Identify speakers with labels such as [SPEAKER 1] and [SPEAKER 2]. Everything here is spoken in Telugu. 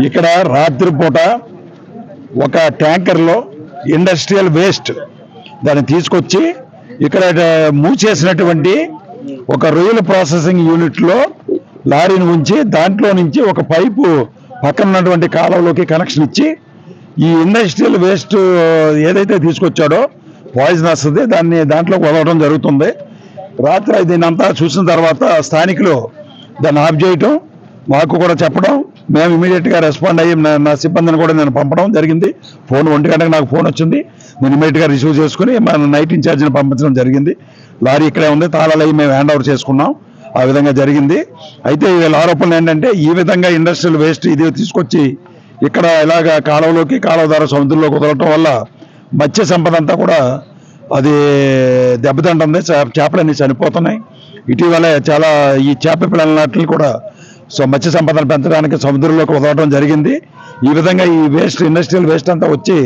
[SPEAKER 1] ఇక్కడ రాత్రిపూట ఒక ట్యాంకర్లో ఇండస్ట్రియల్ వేస్ట్ దాన్ని తీసుకొచ్చి ఇక్కడ మూసేసినటువంటి ఒక రొయ్యల ప్రాసెసింగ్ యూనిట్లో లారీని ఉంచి దాంట్లో నుంచి ఒక పైపు పక్కన ఉన్నటువంటి కాలువలోకి కనెక్షన్ ఇచ్చి ఈ ఇండస్ట్రియల్ వేస్ట్ ఏదైతే తీసుకొచ్చాడో పాయిజనస్ దాంట్లో వదలడం జరుగుతుంది. రాత్రి దీన్ని అంతా చూసిన తర్వాత స్థానికులు దాన్ని ఆఫ్ చేయటం, మాకు కూడా చెప్పడం, మేము ఇమీడియట్గా రెస్పాండ్ అయ్యి నా సిబ్బందిని కూడా నేను పంపడం జరిగింది. 1 గంటకు నాకు ఫోన్ వచ్చింది. నేను ఇమీడియట్గా రిసీవ్ చేసుకుని మన నైట్ ఇన్ఛార్జిని పంపించడం జరిగింది. లారీ ఇక్కడే ఉంది, తాళాలు అయ్యి మేము హ్యాండ్ ఓవర్ చేసుకున్నాం. ఆ విధంగా జరిగింది. అయితే వీళ్ళ ఆరోపణలు ఏంటంటే ఈ విధంగా ఇండస్ట్రియల్ వేస్ట్ ఇది తీసుకొచ్చి ఇక్కడ ఇలాగ కాలువలోకి కాలువ ద్వారా సముద్రంలోకి వదలటం వల్ల మత్స్య సంపద అంతా కూడా అది దెబ్బతింటుంది. చేపలన్నీ చనిపోతున్నాయి. ఇటీవల చాలా ఈ చేప పిల్లలన్నింటినీ కూడా మత్స్య సంపదను పెంచడానికి సముద్రంలోకి వదలడం జరిగింది. ఈ విధంగా ఈ వేస్ట్ ఇండస్ట్రియల్ వేస్ట్ అంతా వచ్చి